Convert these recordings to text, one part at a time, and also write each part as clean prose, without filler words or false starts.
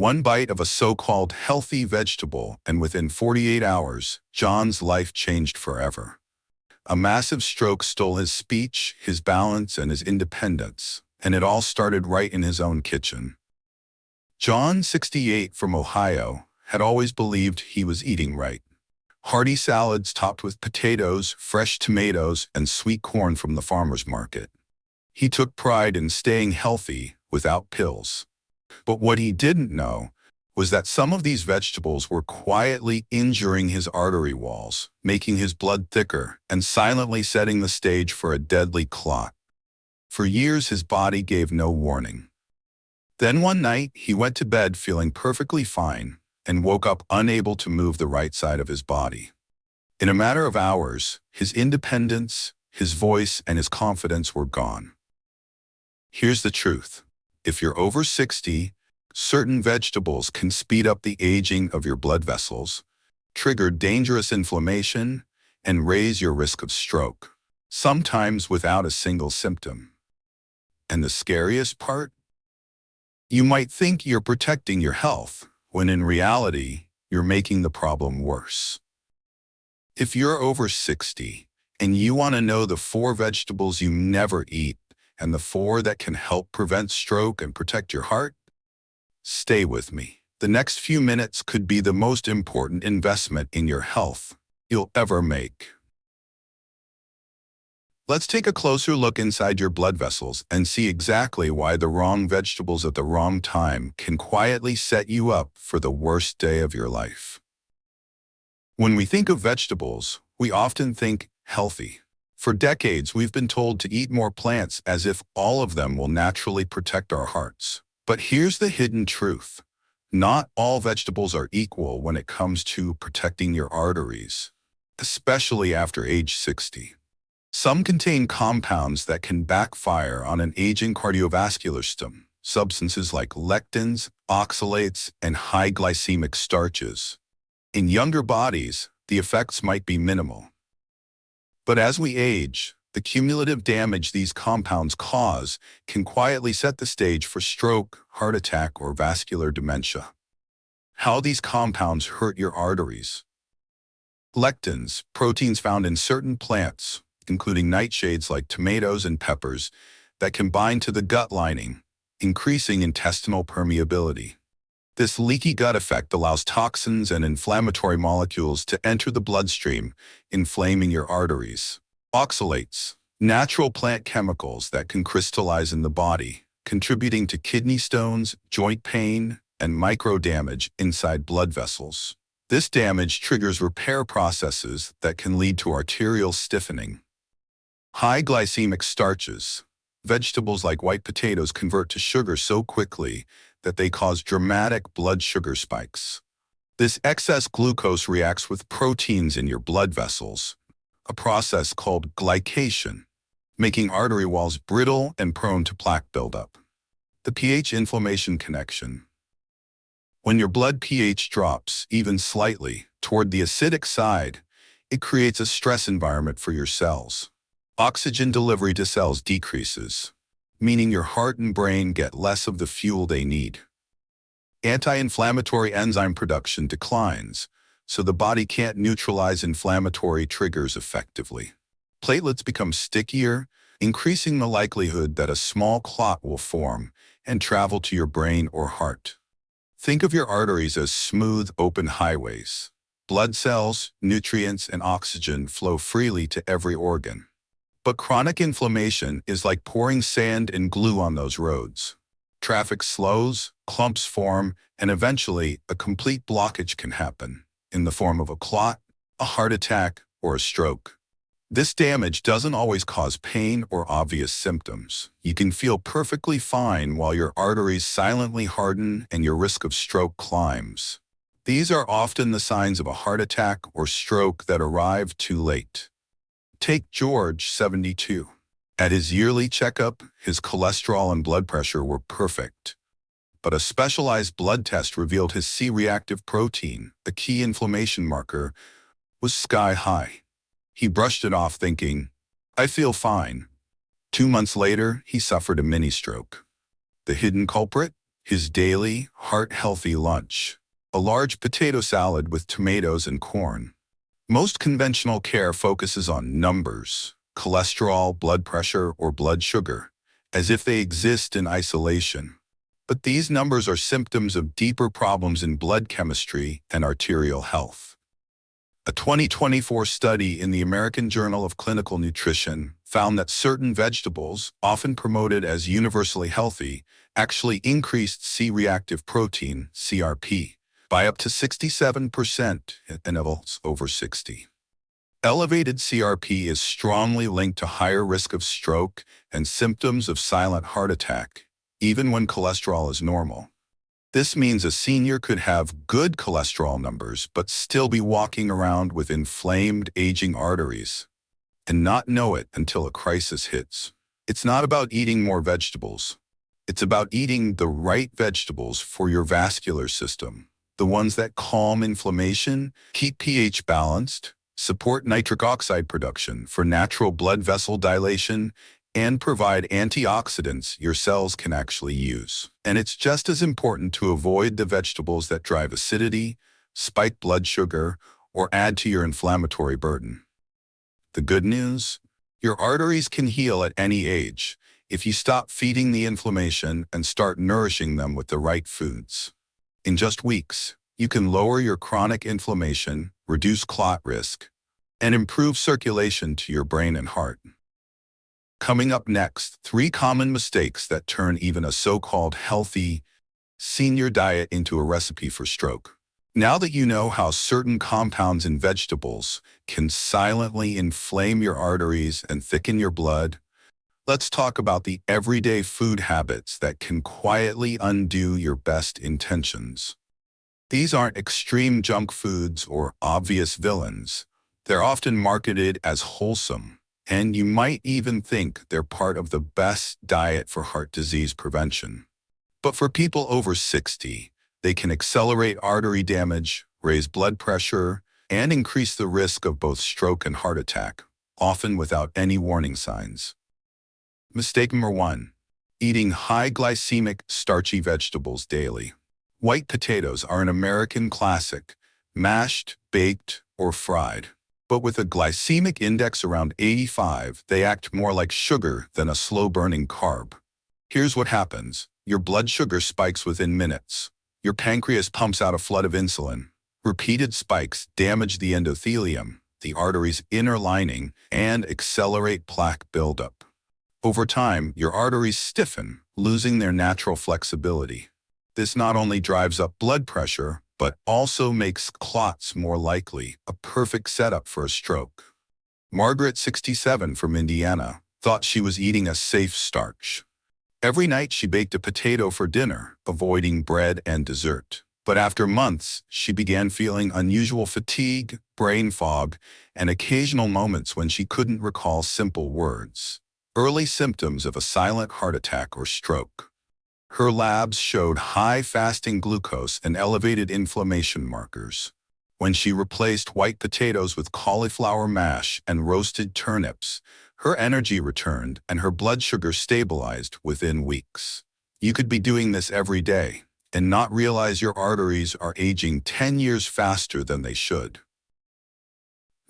One bite of a so-called healthy vegetable, and within 48 hours, John's life changed forever. A massive stroke stole his speech, his balance, and his independence, and it all started right in his own kitchen. John, 68, from Ohio, had always believed he was eating right. Hearty salads topped with potatoes, fresh tomatoes, and sweet corn from the farmer's market. He took pride in staying healthy without pills. But what he didn't know was that some of these vegetables were quietly injuring his artery walls, making his blood thicker, and silently setting the stage for a deadly clot. For years, his body gave no warning. Then one night, he went to bed feeling perfectly fine and woke up unable to move the right side of his body. In a matter of hours, his independence, his voice, and his confidence were gone. Here's the truth. If you're over 60, certain vegetables can speed up the aging of your blood vessels, trigger dangerous inflammation, and raise your risk of stroke, sometimes without a single symptom. And the scariest part? You might think you're protecting your health, when in reality, you're making the problem worse. If you're over 60 and you want to know the 4 vegetables you never eat and the 4 that can help prevent stroke and protect your heart, stay with me. The next few minutes could be the most important investment in your health you'll ever make. Let's take a closer look inside your blood vessels and see exactly why the wrong vegetables at the wrong time can quietly set you up for the worst day of your life. When we think of vegetables, we often think healthy. For decades, we've been told to eat more plants as if all of them will naturally protect our hearts. But here's the hidden truth. Not all vegetables are equal when it comes to protecting your arteries, especially after age 60. Some contain compounds that can backfire on an aging cardiovascular system, substances like lectins, oxalates, and high glycemic starches. In younger bodies, the effects might be minimal. But as we age, the cumulative damage these compounds cause can quietly set the stage for stroke, heart attack, or vascular dementia. How these compounds hurt your arteries. Lectins, proteins found in certain plants, including nightshades like tomatoes and peppers, that can bind to the gut lining, increasing intestinal permeability. This leaky gut effect allows toxins and inflammatory molecules to enter the bloodstream, inflaming your arteries. Oxalates, natural plant chemicals that can crystallize in the body, contributing to kidney stones, joint pain, and micro damage inside blood vessels. This damage triggers repair processes that can lead to arterial stiffening. High glycemic starches. Vegetables like white potatoes convert to sugar so quickly that they cause dramatic blood sugar spikes. This excess glucose reacts with proteins in your blood vessels, a process called glycation, making artery walls brittle and prone to plaque buildup. The pH inflammation connection. When your blood pH drops, even slightly, toward the acidic side, it creates a stress environment for your cells. Oxygen delivery to cells decreases, meaning your heart and brain get less of the fuel they need. Anti-inflammatory enzyme production declines, so the body can't neutralize inflammatory triggers effectively. Platelets become stickier, increasing the likelihood that a small clot will form and travel to your brain or heart. Think of your arteries as smooth, open highways. Blood cells, nutrients, and oxygen flow freely to every organ. But chronic inflammation is like pouring sand and glue on those roads. Traffic slows, clumps form, and eventually a complete blockage can happen, in the form of a clot, a heart attack, or a stroke. This damage doesn't always cause pain or obvious symptoms. You can feel perfectly fine while your arteries silently harden and your risk of stroke climbs. These are often the signs of a heart attack or stroke that arrive too late. Take George, 72. At his yearly checkup, his cholesterol and blood pressure were perfect. But a specialized blood test revealed his C-reactive protein, a key inflammation marker, was sky high. He brushed it off thinking, "I feel fine." 2 months later, he suffered a mini-stroke. The hidden culprit? His daily, heart-healthy lunch: a large potato salad with tomatoes and corn. Most conventional care focuses on numbers, cholesterol, blood pressure, or blood sugar, as if they exist in isolation. But these numbers are symptoms of deeper problems in blood chemistry and arterial health. A 2024 study in the American Journal of Clinical Nutrition found that certain vegetables, often promoted as universally healthy, actually increased C-reactive protein, CRP, by up to 67% in adults over 60. Elevated CRP is strongly linked to higher risk of stroke and symptoms of silent heart attack, even when cholesterol is normal. This means a senior could have good cholesterol numbers but still be walking around with inflamed, aging arteries and not know it until a crisis hits. It's not about eating more vegetables. It's about eating the right vegetables for your vascular system, the ones that calm inflammation, keep pH balanced, support nitric oxide production for natural blood vessel dilation, and provide antioxidants your cells can actually use. And it's just as important to avoid the vegetables that drive acidity, spike blood sugar, or add to your inflammatory burden. The good news? Your arteries can heal at any age if you stop feeding the inflammation and start nourishing them with the right foods. In just weeks, you can lower your chronic inflammation, reduce clot risk, and improve circulation to your brain and heart. Coming up next, 3 common mistakes that turn even a so-called healthy senior diet into a recipe for stroke. Now that you know how certain compounds in vegetables can silently inflame your arteries and thicken your blood, let's talk about the everyday food habits that can quietly undo your best intentions. These aren't extreme junk foods or obvious villains. They're often marketed as wholesome, and you might even think they're part of the best diet for heart disease prevention. But for people over 60, they can accelerate artery damage, raise blood pressure, and increase the risk of both stroke and heart attack, often without any warning signs. Mistake number 1: eating high glycemic, starchy vegetables daily. White potatoes are an American classic, mashed, baked, or fried. But with a glycemic index around 85, they act more like sugar than a slow-burning carb. Here's what happens. Your blood sugar spikes within minutes. Your pancreas pumps out a flood of insulin. Repeated spikes damage the endothelium, the artery's inner lining, and accelerate plaque buildup. Over time, your arteries stiffen, losing their natural flexibility. This not only drives up blood pressure, but also makes clots more likely, a perfect setup for a stroke. Margaret, 67, from Indiana, thought she was eating a safe starch. Every night she baked a potato for dinner, avoiding bread and dessert. But after months, she began feeling unusual fatigue, brain fog, and occasional moments when she couldn't recall simple words. Early symptoms of a silent heart attack or stroke. Her labs showed high fasting glucose and elevated inflammation markers. When she replaced white potatoes with cauliflower mash and roasted turnips, her energy returned and her blood sugar stabilized within weeks. You could be doing this every day and not realize your arteries are aging 10 years faster than they should.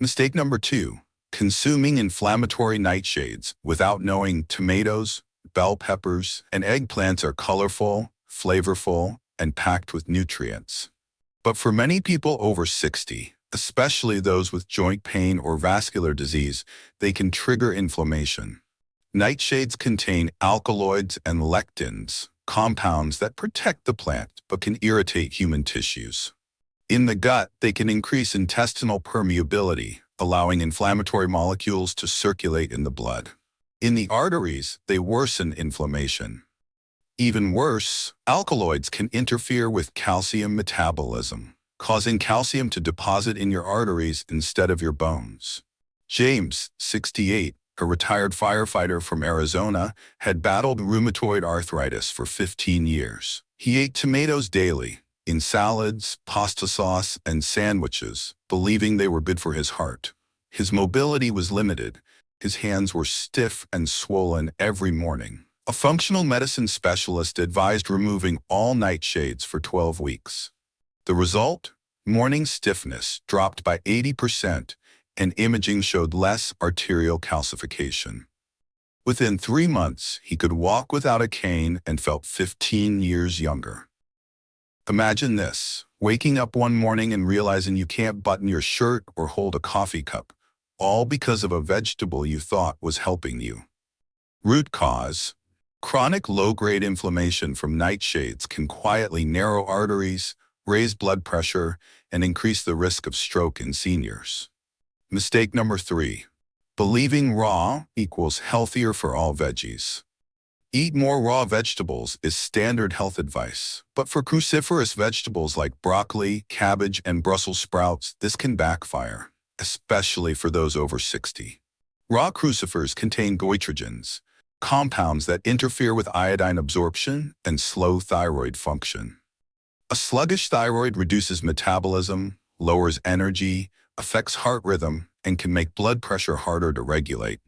Mistake number 2: consuming inflammatory nightshades without knowing tomatoes, bell peppers, and eggplants are colorful, flavorful, and packed with nutrients. But for many people over 60, especially those with joint pain or vascular disease, they can trigger inflammation. Nightshades contain alkaloids and lectins, compounds that protect the plant but can irritate human tissues. In the gut, they can increase intestinal permeability, allowing inflammatory molecules to circulate in the blood. In the arteries, they worsen inflammation. Even worse, alkaloids can interfere with calcium metabolism, causing calcium to deposit in your arteries instead of your bones. James, 68, a retired firefighter from Arizona, had battled rheumatoid arthritis for 15 years. He ate tomatoes daily, in salads, pasta sauce, and sandwiches, believing they were good for his heart. His mobility was limited. His hands were stiff and swollen every morning. A functional medicine specialist advised removing all nightshades for 12 weeks. The result? Morning stiffness dropped by 80%, and imaging showed less arterial calcification. Within 3 months, he could walk without a cane and felt 15 years younger. Imagine this, waking up one morning and realizing you can't button your shirt or hold a coffee cup, all because of a vegetable you thought was helping you. Root cause: chronic low-grade inflammation from nightshades can quietly narrow arteries, raise blood pressure, and increase the risk of stroke in seniors. Mistake number 3. Believing raw equals healthier for all veggies. Eat more raw vegetables is standard health advice, but for cruciferous vegetables like broccoli, cabbage, and Brussels sprouts, this can backfire, especially for those over 60. Raw crucifers contain goitrogens, compounds that interfere with iodine absorption and slow thyroid function. A sluggish thyroid reduces metabolism, lowers energy, affects heart rhythm, and can make blood pressure harder to regulate.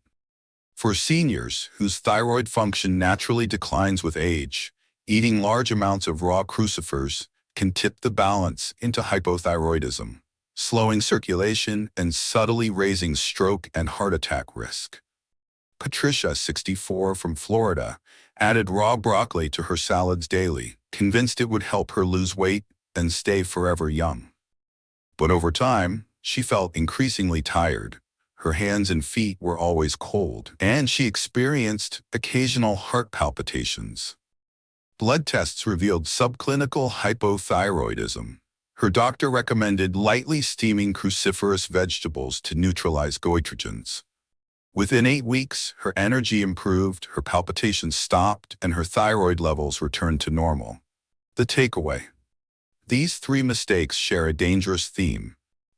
For seniors whose thyroid function naturally declines with age, eating large amounts of raw crucifers can tip the balance into hypothyroidism, slowing circulation and subtly raising stroke and heart attack risk. Patricia, 64, from Florida, added raw broccoli to her salads daily, convinced it would help her lose weight and stay forever young. But over time, she felt increasingly tired. Her hands and feet were always cold, and she experienced occasional heart palpitations. Blood tests revealed subclinical hypothyroidism. Her doctor recommended lightly steaming cruciferous vegetables to neutralize goitrogens. Within 8 weeks, her energy improved, her palpitations stopped, and her thyroid levels returned to normal. The takeaway: these 3 mistakes share a dangerous theme.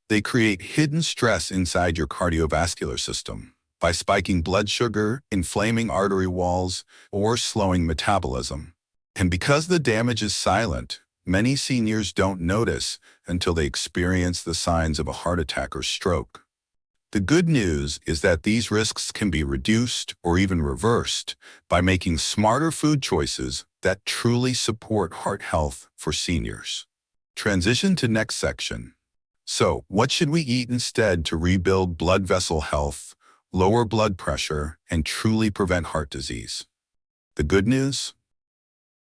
They create hidden stress inside your cardiovascular system by spiking blood sugar, inflaming artery walls, or slowing metabolism. And because the damage is silent, many seniors don't notice until they experience the signs of a heart attack or stroke. The good news is that these risks can be reduced or even reversed by making smarter food choices that truly support heart health for seniors. Transition to next section. So, what should we eat instead to rebuild blood vessel health, lower blood pressure, and truly prevent heart disease? The good news?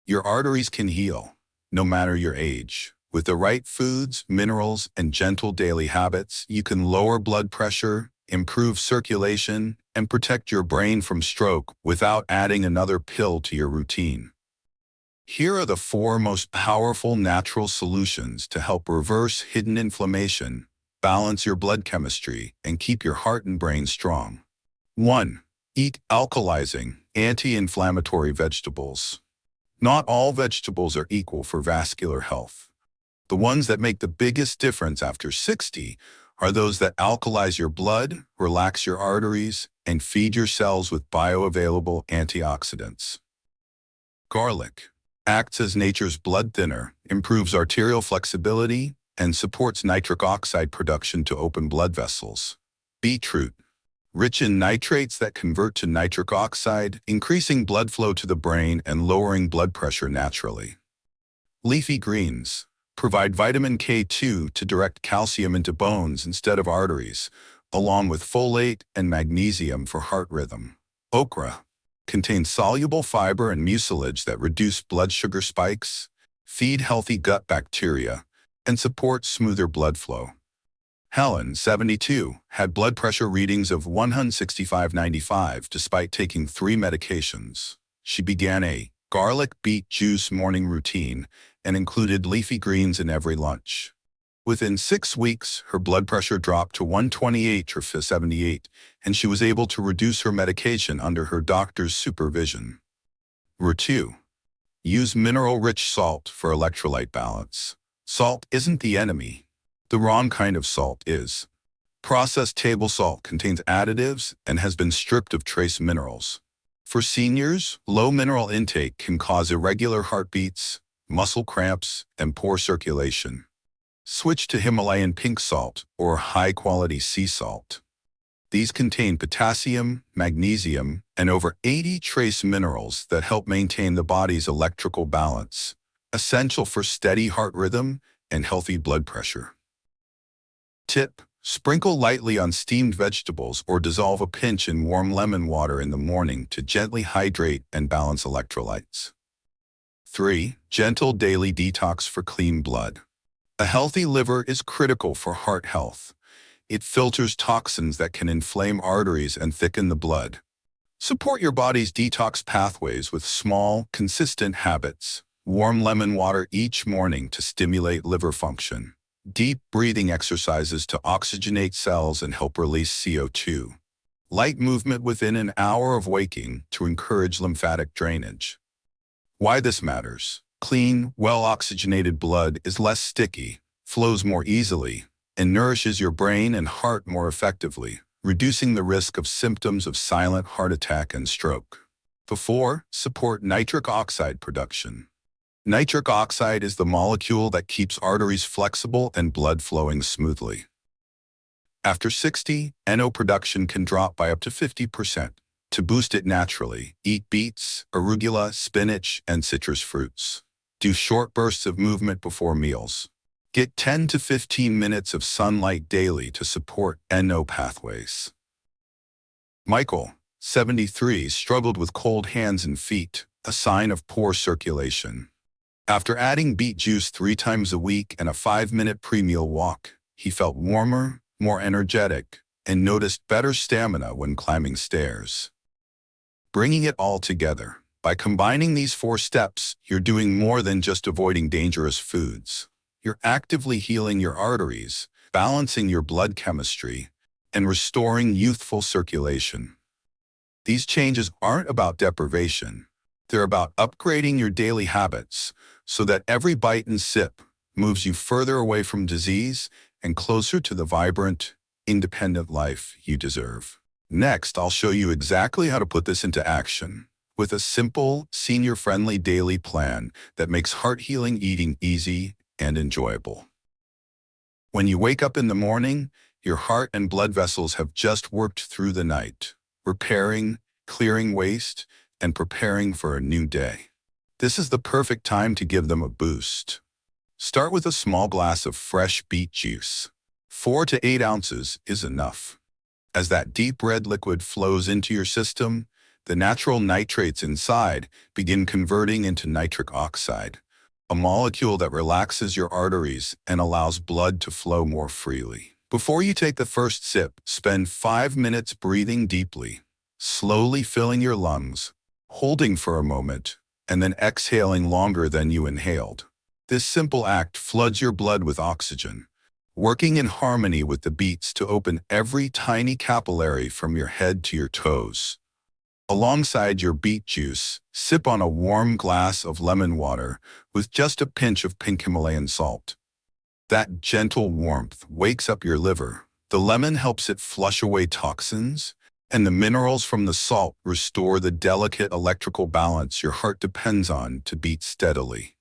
Your arteries can heal, no matter your age. With the right foods, minerals, and gentle daily habits, you can lower blood pressure, improve circulation, and protect your brain from stroke without adding another pill to your routine. Here are the 4 most powerful natural solutions to help reverse hidden inflammation, balance your blood chemistry, and keep your heart and brain strong. 1. Eat alkalizing, anti-inflammatory vegetables. Not all vegetables are equal for vascular health. The ones that make the biggest difference after 60 are those that alkalize your blood, relax your arteries, and feed your cells with bioavailable antioxidants. Garlic acts as nature's blood thinner, improves arterial flexibility, and supports nitric oxide production to open blood vessels. Beetroot, rich in nitrates that convert to nitric oxide, increasing blood flow to the brain and lowering blood pressure naturally. Leafy greens provide vitamin K2 to direct calcium into bones instead of arteries, along with folate and magnesium for heart rhythm. Okra contains soluble fiber and mucilage that reduce blood sugar spikes, feed healthy gut bacteria, and support smoother blood flow. Helen, 72, had blood pressure readings of 165/95 despite taking 3 medications. She began a garlic beet juice morning routine and included leafy greens in every lunch. Within 6 weeks, her blood pressure dropped to 128/78, and she was able to reduce her medication under her doctor's supervision. 2. Use mineral-rich salt for electrolyte balance. Salt isn't the enemy. The wrong kind of salt is. Processed table salt contains additives and has been stripped of trace minerals. For seniors, low mineral intake can cause irregular heartbeats, muscle cramps, and poor circulation. Switch to Himalayan pink salt or high-quality sea salt. These contain potassium, magnesium, and over 80 trace minerals that help maintain the body's electrical balance, essential for steady heart rhythm and healthy blood pressure. Tip: sprinkle lightly on steamed vegetables or dissolve a pinch in warm lemon water in the morning to gently hydrate and balance electrolytes. 3. Gentle daily detox for clean blood. A healthy liver is critical for heart health. It filters toxins that can inflame arteries and thicken the blood. Support your body's detox pathways with small, consistent habits. Warm lemon water each morning to stimulate liver function. Deep breathing exercises to oxygenate cells and help release CO2. Light movement within an hour of waking to encourage lymphatic drainage. Why this matters: clean, well-oxygenated blood is less sticky, flows more easily, and nourishes your brain and heart more effectively, reducing the risk of symptoms of silent heart attack and stroke. 4. Support nitric oxide production. Nitric oxide is the molecule that keeps arteries flexible and blood flowing smoothly. After 60, NO production can drop by up to 50%. To boost it naturally, eat beets, arugula, spinach, and citrus fruits. Do short bursts of movement before meals. Get 10 to 15 minutes of sunlight daily to support NO pathways. Michael, 73, struggled with cold hands and feet, a sign of poor circulation. After adding beet juice 3 times a week and a 5-minute pre-meal walk, he felt warmer, more energetic, and noticed better stamina when climbing stairs. Bringing it all together. By combining these 4 steps, you're doing more than just avoiding dangerous foods. You're actively healing your arteries, balancing your blood chemistry, and restoring youthful circulation. These changes aren't about deprivation. They're about upgrading your daily habits so that every bite and sip moves you further away from disease and closer to the vibrant, independent life you deserve. Next, I'll show you exactly how to put this into action with a simple, senior-friendly daily plan that makes heart-healing eating easy and enjoyable. When you wake up in the morning, your heart and blood vessels have just worked through the night, repairing, clearing waste, and preparing for a new day. This is the perfect time to give them a boost. Start with a small glass of fresh beet juice. 4 to 8 ounces is enough. As that deep red liquid flows into your system, the natural nitrates inside begin converting into nitric oxide, a molecule that relaxes your arteries and allows blood to flow more freely. Before you take the first sip, spend 5 minutes breathing deeply, slowly filling your lungs, holding for a moment, and then exhaling longer than you inhaled. This simple act floods your blood with oxygen, working in harmony with the beats to open every tiny capillary from your head to your toes. Alongside your beet juice, sip on a warm glass of lemon water with just a pinch of pink Himalayan salt. That gentle warmth wakes up your liver. The lemon helps it flush away toxins, and the minerals from the salt restore the delicate electrical balance your heart depends on to beat steadily.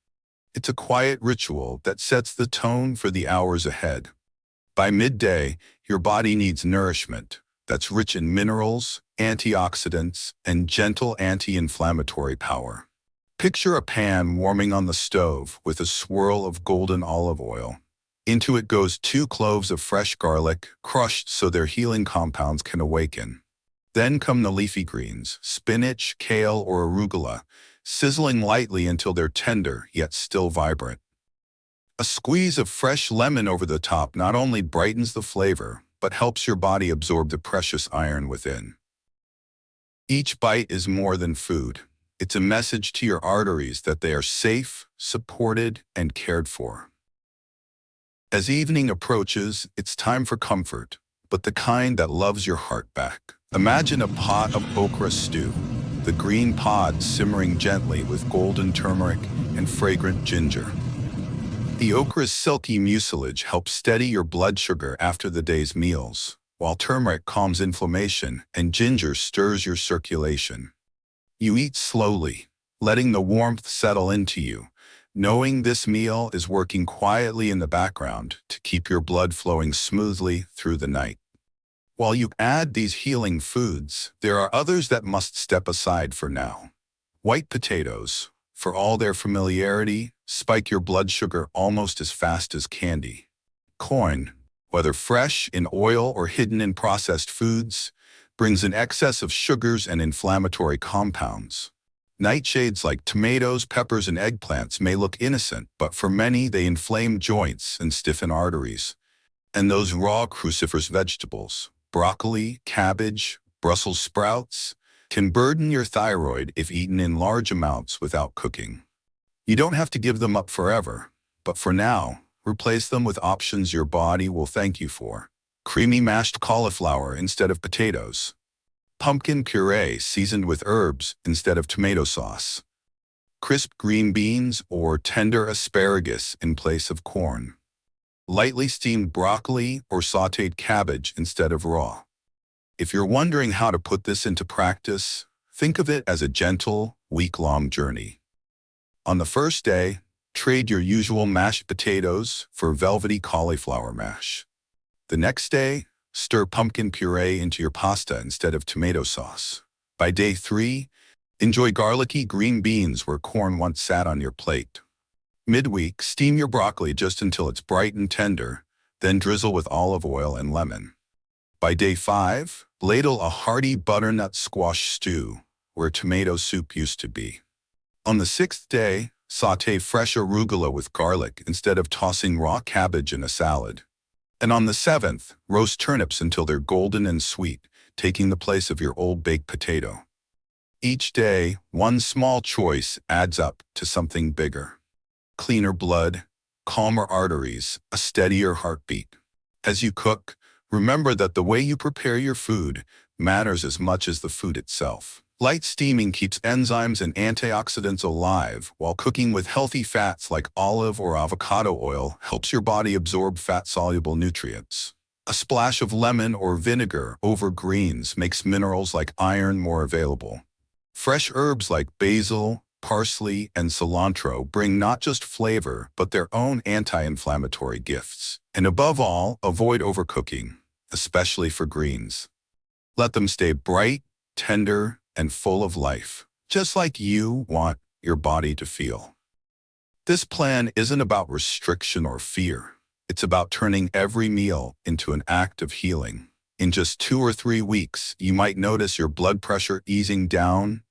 It's a quiet ritual that sets the tone for the hours ahead. By midday, your body needs nourishment that's rich in minerals, antioxidants, and gentle anti-inflammatory power. Picture a pan warming on the stove with a swirl of golden olive oil. Into it goes 2 cloves of fresh garlic, crushed so their healing compounds can awaken. Then come the leafy greens, spinach, kale, or arugula, sizzling lightly until they're tender yet still vibrant. A squeeze of fresh lemon over the top not only brightens the flavor, but helps your body absorb the precious iron within. Each bite is more than food. It's a message to your arteries that they are safe, supported, and cared for. As evening approaches, it's time for comfort, but the kind that loves your heart back. Imagine a pot of okra stew, the green pods simmering gently with golden turmeric and fragrant ginger. The okra's silky mucilage helps steady your blood sugar after the day's meals, while turmeric calms inflammation and ginger stirs your circulation. You eat slowly, letting the warmth settle into you, knowing this meal is working quietly in the background to keep your blood flowing smoothly through the night. While you add these healing foods, there are others that must step aside for now. White potatoes, for all their familiarity, spike your blood sugar almost as fast as candy. Corn, whether fresh, in oil, or hidden in processed foods, brings an excess of sugars and inflammatory compounds. Nightshades like tomatoes, peppers, and eggplants may look innocent, but for many they inflame joints and stiffen arteries. And those raw cruciferous vegetables, broccoli, cabbage, Brussels sprouts, can burden your thyroid if eaten in large amounts without cooking. You don't have to give them up forever, but for now, replace them with options your body will thank you for. Creamy mashed cauliflower instead of potatoes. Pumpkin puree seasoned with herbs instead of tomato sauce. Crisp green beans or tender asparagus in place of corn. Lightly steamed broccoli or sautéed cabbage instead of raw. If you're wondering how to put this into practice, think of it as a gentle, week-long journey. On the first day, trade your usual mashed potatoes for velvety cauliflower mash. The next day, stir pumpkin puree into your pasta instead of tomato sauce. By day 3, enjoy garlicky green beans where corn once sat on your plate. Midweek, steam your broccoli just until it's bright and tender, then drizzle with olive oil and lemon. By day 5, ladle a hearty butternut squash stew where tomato soup used to be. On the 6th day, sauté fresh arugula with garlic instead of tossing raw cabbage in a salad. And on the 7th, roast turnips until they're golden and sweet, taking the place of your old baked potato. Each day, one small choice adds up to something bigger. Cleaner blood, calmer arteries, a steadier heartbeat. As you cook, remember that the way you prepare your food matters as much as the food itself. Light steaming keeps enzymes and antioxidants alive, while cooking with healthy fats like olive or avocado oil helps your body absorb fat-soluble nutrients. A splash of lemon or vinegar over greens makes minerals like iron more available. Fresh herbs like basil, parsley, and cilantro bring not just flavor, but their own anti-inflammatory gifts. And above all, avoid overcooking, especially for greens. Let them stay bright, tender, and full of life, just like you want your body to feel. This plan isn't about restriction or fear. It's about turning every meal into an act of healing. In just 2 or 3 weeks, you might notice your blood pressure easing down,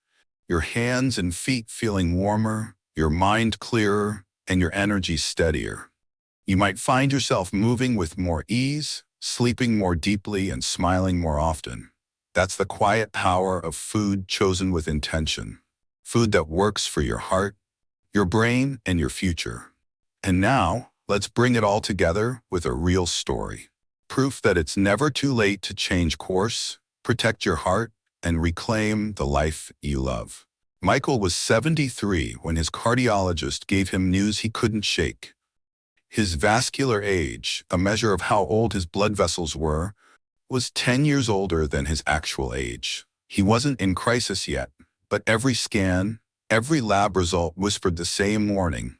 your hands and feet feeling warmer, your mind clearer, and your energy steadier. You might find yourself moving with more ease, sleeping more deeply, and smiling more often. That's the quiet power of food chosen with intention. Food that works for your heart, your brain, and your future. And now, let's bring it all together with a real story. Proof that it's never too late to change course, protect your heart, and reclaim the life you love. Michael was 73 when his cardiologist gave him news he couldn't shake. His vascular age, a measure of how old his blood vessels were, was 10 years older than his actual age. He wasn't in crisis yet, but every scan, every lab result whispered the same warning.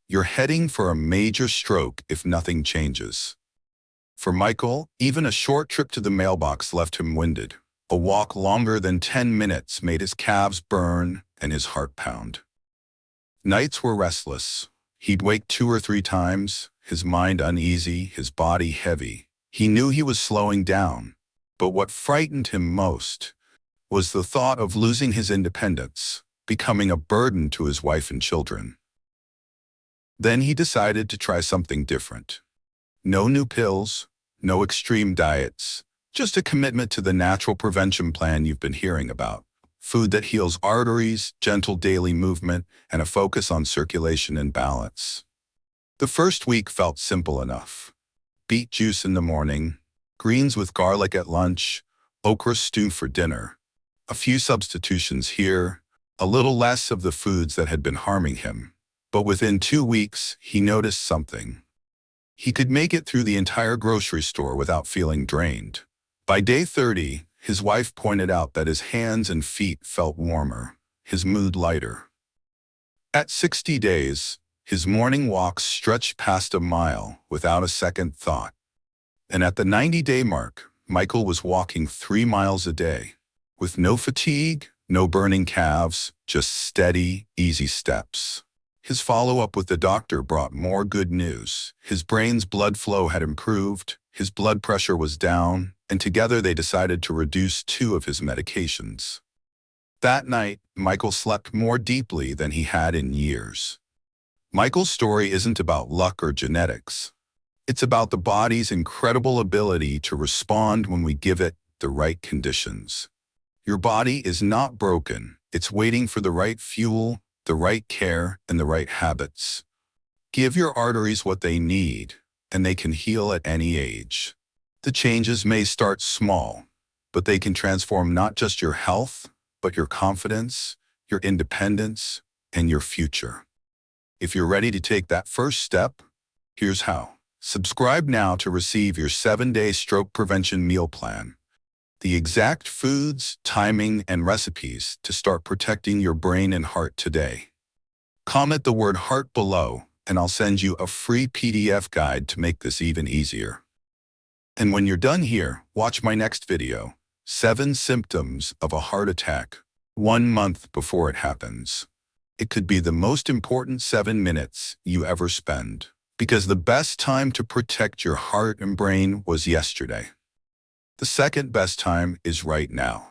You're heading for a major stroke if nothing changes. For Michael, even a short trip to the mailbox left him winded. A walk longer than 10 minutes made his calves burn and his heart pound. Nights were restless. He'd wake 2 or 3 times, his mind uneasy, his body heavy. He knew he was slowing down, but what frightened him most was the thought of losing his independence, becoming a burden to his wife and children. Then he decided to try something different. No new pills, no extreme diets, just a commitment to the natural prevention plan you've been hearing about. Food that heals arteries, gentle daily movement, and a focus on circulation and balance. The first week felt simple enough. Beet juice in the morning, greens with garlic at lunch, okra stew for dinner. A few substitutions here, a little less of the foods that had been harming him. But within 2 weeks, he noticed something. He could make it through the entire grocery store without feeling drained. By day 30, his wife pointed out that his hands and feet felt warmer, his mood lighter. At 60 days, his morning walks stretched past a mile without a second thought. And at the 90-day mark, Michael was walking 3 miles a day, with no fatigue, no burning calves, just steady, easy steps. His follow-up with the doctor brought more good news. His brain's blood flow had improved, his blood pressure was down, and together they decided to reduce 2 of his medications. That night, Michael slept more deeply than he had in years. Michael's story isn't about luck or genetics. It's about the body's incredible ability to respond when we give it the right conditions. Your body is not broken. It's waiting for the right fuel, the right care, and the right habits. Give your arteries what they need, and they can heal at any age. The changes may start small, but they can transform not just your health, but your confidence, your independence, and your future. If you're ready to take that first step, here's how. Subscribe now to receive your 7-day stroke prevention meal plan. The exact foods, timing, and recipes to start protecting your brain and heart today. Comment the word heart below, and I'll send you a free PDF guide to make this even easier. And when you're done here, watch my next video, 7 Symptoms of a Heart Attack, 1 month before it happens. It could be the most important 7 minutes you ever spend, because the best time to protect your heart and brain was yesterday. The second best time is right now.